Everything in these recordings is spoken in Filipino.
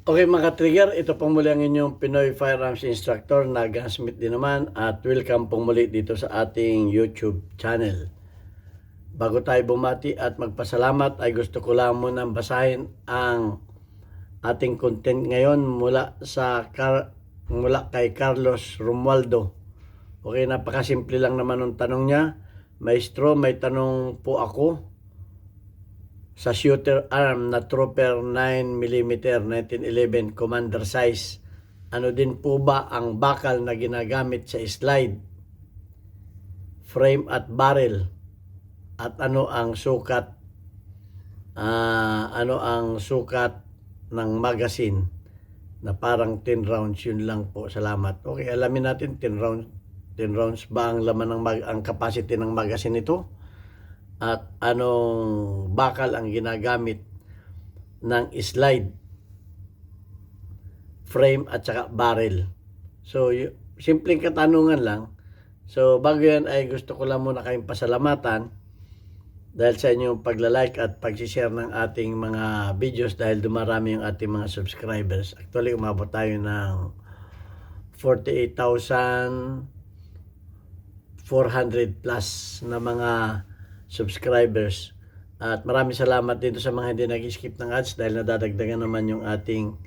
Okay mga trigger, ito pong muli ang inyong Pinoy Firearms Instructor na gunsmith din naman at welcome pong muli dito sa ating YouTube channel. Bago tayo bumati at magpasalamat ay gusto ko lang munang basahin ang ating content ngayon mula kay Carlos Romualdo. Okay, napakasimple lang naman ang tanong niya. Maestro, may tanong po ako. Sa shooter arm na Trooper 9mm 1911 commander size, ano din po ba ang bakal na ginagamit sa slide, frame at barrel? At ano ang sukat ng magazine na parang 10 rounds? Yun lang po, salamat. Okay, alamin natin 10 rounds ba ang laman ng ang capacity ng magazine nito? At anong bakal ang ginagamit ng slide, frame at saka barrel? So, simpleng katanungan lang. So, bago yan ay gusto ko lang muna kayong pasalamatan dahil sa inyong pagla-like at pag-share ng ating mga videos dahil dumarami yung ating mga subscribers. Actually, umabot tayo ng 48,400 plus na mga subscribers. At maraming salamat dito sa mga hindi nag-skip ng ads dahil nadadagdagan naman yung ating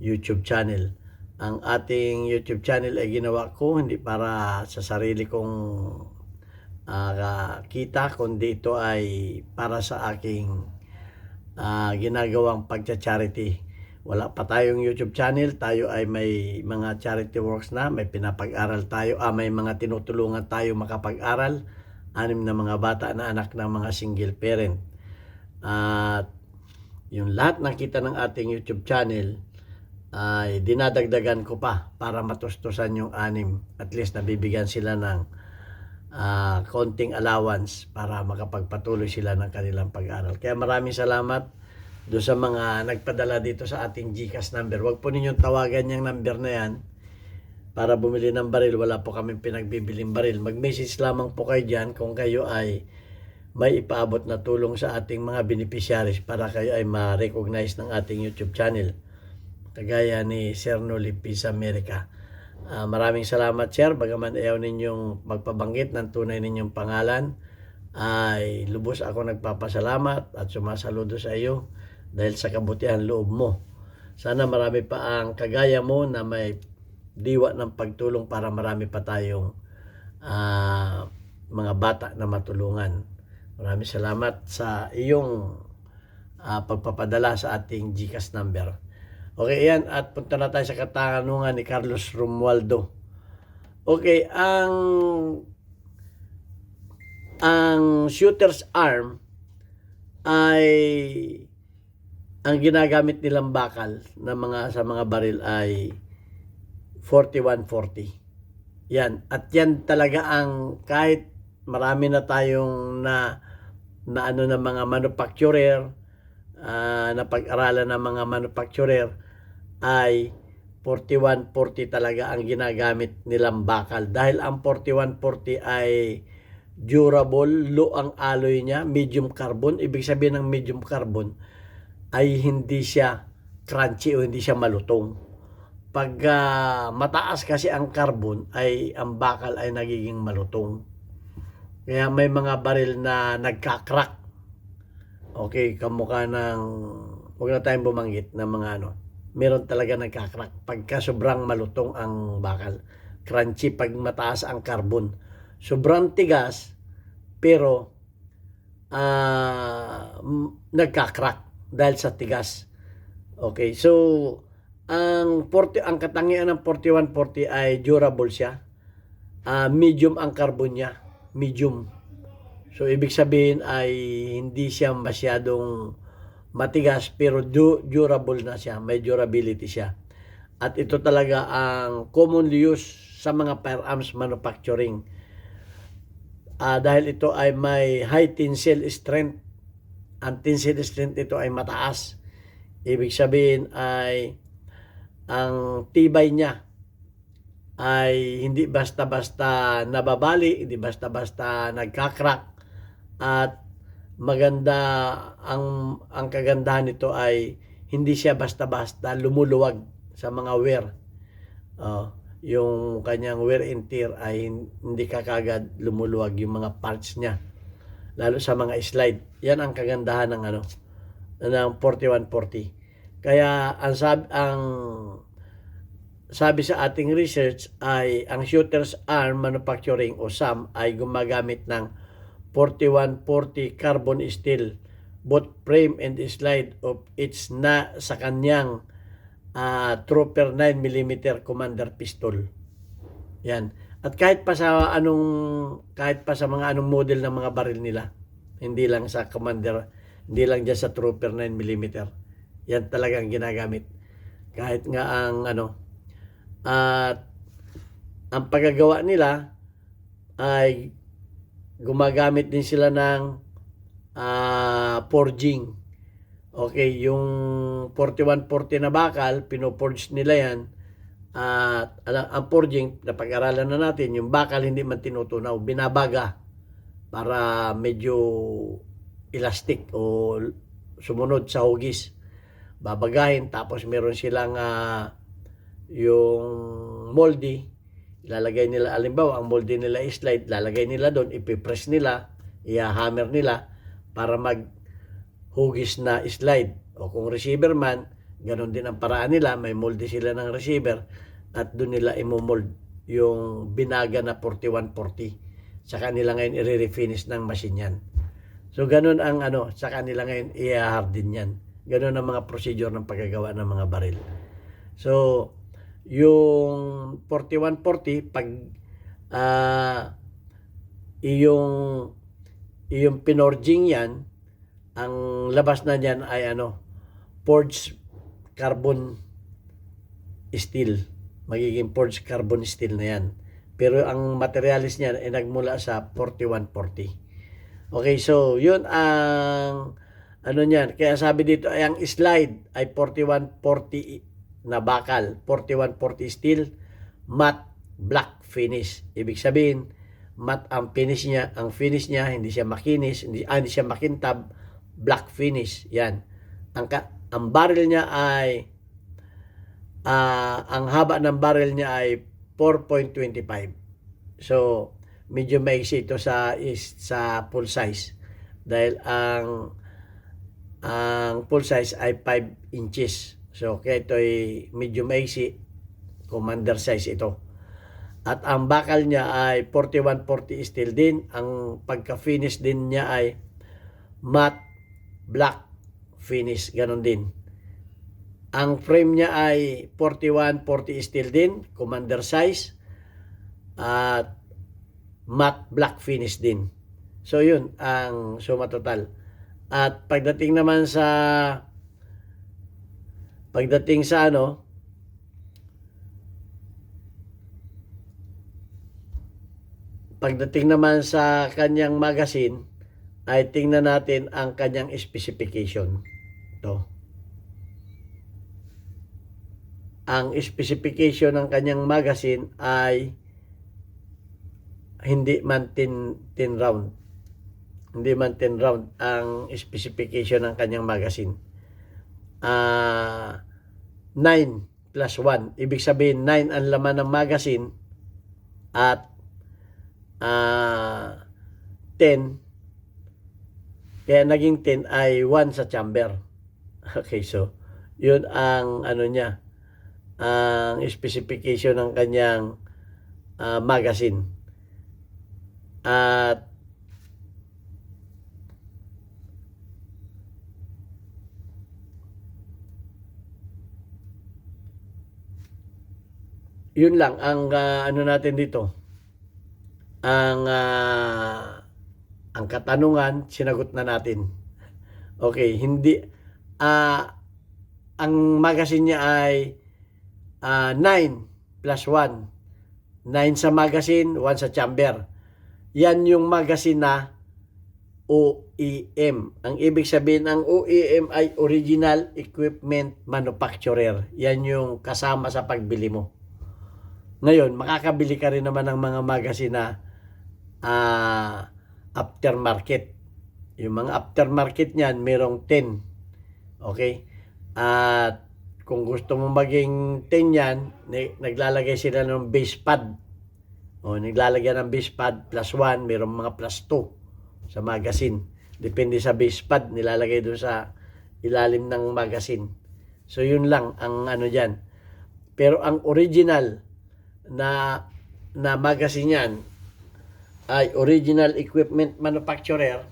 YouTube channel. Ang ating YouTube channel ay ginawa ko hindi para sa sarili kong kita, kundi ito ay para sa aking ginagawang pagcha-charity. Wala pa tayong YouTube channel, tayo ay may mga charity works na, may pinapag-aral tayo, may mga tinutulungan tayo makapag-aral. 6 na mga bata na anak ng mga single parent. At yung lahat ng kita ng ating YouTube channel ay dinadagdagan ko pa para matustusan yung 6. At least nabibigyan sila ng konting allowance para makapagpatuloy sila ng kanilang pag-aral. Kaya maraming salamat do sa mga nagpadala dito sa ating GCash number. Huwag po ninyong tawagan yung number na yan para bumili ng baril. Wala po kami pinagbibiling baril. Mag-message lamang po kayo dyan kung kayo ay may ipaabot na tulong sa ating mga beneficiaries para kayo ay ma-recognize ng ating YouTube channel. Kagaya ni Sir Noli Pisa America. Maraming salamat, Sir. Bagaman ayaw ninyong magpabanggit ng tunay ninyong pangalan, ay lubos ako nagpapasalamat at sumasaludo sa iyo dahil sa kabutihan loob mo. Sana marami pa ang kagaya mo na may diwa ng pagtulong para marami pa tayong mga bata na matulungan. Maraming salamat sa iyong pagpapadala sa ating GCash number. Okay, yan. At punta na tayo sa katanungan ni Carlos Romualdo. Okay, ang shooter's arm ay ang ginagamit nilang bakal na sa mga baril ay 4140. Yan. At yan talaga ang kahit marami na tayong na mga manufacturer, na pag-aralan ng mga manufacturer, ay 4140 talaga ang ginagamit nilang bakal. Dahil ang 4140 ay durable, low ang alloy niya, medium carbon. Ibig sabihin ng medium carbon ay hindi siya crunchy o hindi siya malutong. Pag mataas kasi ang carbon ay ang bakal ay nagiging malutong. Kaya may mga baril na nagka-crack. Okay, kamukha ng, huwag na tayong bumanggit ng mga meron talaga nagka-crack pagka sobrang malutong ang bakal. Crunchy pag mataas ang carbon. Sobrang tigas pero nagka-crack dahil sa tigas. Okay, so ang katangian ng 4140 ay durable siya. Medium ang carbon niya, medium. So ibig sabihin ay hindi siya masyadong matigas pero durable na siya, may durability siya. At ito talaga ang commonly used sa mga firearms manufacturing. Dahil ito ay may high tensile strength. Ang tensile strength ito ay mataas. Ibig sabihin ay ang tibay niya ay hindi basta-basta nababali, hindi basta-basta nagka-crack, at maganda ang kagandahan nito ay hindi siya basta-basta lumuluwag sa mga wear. Yung kanyang wear and tear ay hindi kagad lumuluwag yung mga parts niya, lalo sa mga slide. Yan ang kagandahan ng ng 4140. Kaya ang sabi sa ating research ay ang Shooter's Arm Manufacturing o SAM ay gumagamit ng 4140 carbon steel both frame and slide of its na sa kanyang Trooper 9mm Commander pistol. Yan. At kahit pa sa mga anong model ng mga baril nila, hindi lang sa Commander, hindi lang diyan sa Trooper 9mm. Yan talagang ginagamit. Kahit nga ang at ang paggagawa nila ay gumagamit din sila ng forging. Okay, yung 4140 na bakal, pinoforge nila yan. At ang forging, napag-aralan na natin, yung bakal hindi man tinutunaw, binabaga para medyo elastic o sumunod sa hugis. Babagahin, tapos meron silang yung moldy, ilalagay nila, alimbawa, ang moldy nila slide, lalagay nila doon, ipipress nila, i-hammer nila para hugis na slide. O kung receiver man, ganon din ang paraan nila, may molde sila ng receiver at doon nila imomold yung binaga na 4140. Sa kanila ngayon i-refinish ng machine yan. So ganon ang sa kanila ngayon i-harden yan. Ganon ang mga procedure ng paggagawa ng mga baril. So yung 4140 pag yung pinorging yan, ang labas na niyan ay forged carbon steel. Magiging forged carbon steel na yan. Pero ang materialis niyan ay nagmula sa 4140. Okay, so yun ang niyan. Kaya sabi dito ay ang slide ay 4140 na bakal, 4140 steel, matte black finish. Ibig sabihin, matte ang finish niya, hindi siya makinis, hindi siya makintab, black finish. Yan. Ang barrel niya ay ang haba ng barrel niya ay 4.25. So, medyo maiksi ito sa full size dahil ang full size ay 5 inches. So, kaya ito ay medyo maiksi, Commander size ito. At ang bakal niya ay 4140 steel din. Ang pagka-finish din niya ay matte black finish, ganon din. Ang frame niya ay 4140 steel din, Commander size, at matte black finish din. So yun ang suma total. At pagdating naman sa kanyang magazine, ay tingnan natin ang kanyang specification. Ito. Ang specification ng kanyang magazine ay hindi man 10 round. Hindi man 10 round ang specification ng kanyang magazine. 9 plus 1. Ibig sabihin 9 ang laman ng magazine at 10. Kaya naging 10 ay 1 sa chamber. Okay, so yun ang niya, ang specification ng kanyang magazine. At yun lang ang natin dito. Ang katanungan, sinagot na natin. Okay, hindi ang magazine niya ay 9 plus 1. 9 sa magazine, 1 sa chamber. Yan yung magazine na OEM. Ang ibig sabihin ng OEM ay Original Equipment Manufacturer. Yan yung kasama sa pagbili mo. Ngayon, makakabili ka rin naman ng mga magazine na aftermarket. Yung mga aftermarket niyan, merong 10. Okay? At kung gusto mo maging 10 yan, naglalagay sila ng base pad. O, naglalagay ng base pad plus 1, mayroong mga plus 2 sa magazine. Depende sa base pad, nilalagay doon sa ilalim ng magazine. So, yun lang ang ano dyan. Pero ang original na magazine yan ay original equipment manufacturer.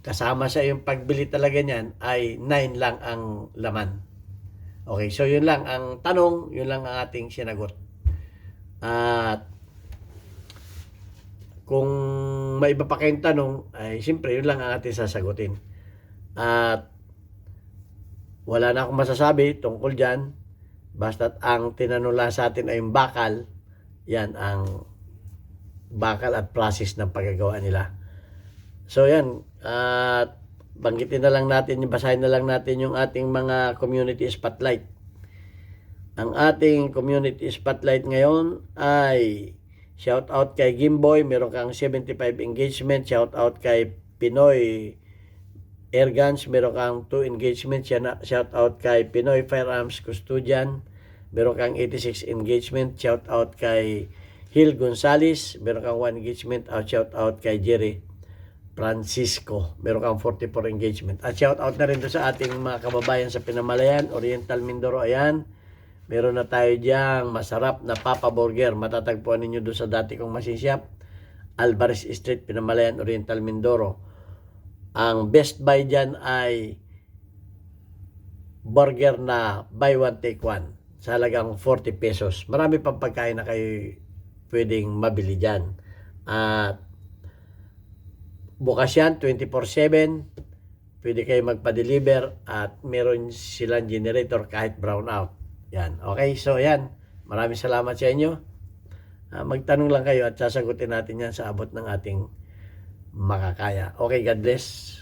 Kasama sa yung pagbili talaga niyan ay 9 lang ang laman. Okay, so yun lang ang tanong, yun lang ang ating sinagot. At kung may iba pa kayong tanong, ay siyempre yun lang ang ating sasagutin. At wala na akong masasabi tungkol dyan. Basta't ang tinanong lang sa atin ay yung bakal. Yan ang bakal at process ng paggagawa nila. So yan, at banggitin na lang natin, basahin na lang natin yung ating mga community spotlight. Ang ating community spotlight ngayon ay shout out kay Gimboy, meron kang 75 engagement. Shout out kay Pinoy Airguns, meron kang 2 engagement. Shout out kay Pinoy Firearms Custodian, meron kang 86 engagement. Shout out kay Hil Gonzales, meron kang 1 engagement. Shout out kay Jerry Francisco, meron kang 44 engagement. At shout out na rin doon sa ating mga kababayan sa Pinamalayan, Oriental Mindoro. Ayan, meron na tayo diyang masarap na Papa Burger. Matatagpuan ninyo doon sa dati kong machine shop, Alvarez Street, Pinamalayan, Oriental Mindoro. Ang best buy dyan ay burger na buy one take one sa halagang 40 pesos. Marami pang pagkain na kayo pwedeng mabili dyan. At bukas yan 24/7, pwede kayo magpa-deliver at meron silang generator kahit brown out. Yan, okay, so yan, maraming salamat sa inyo. Magtanong lang kayo at sasagutin natin yan sa abot ng ating makakaya. Okay, God bless.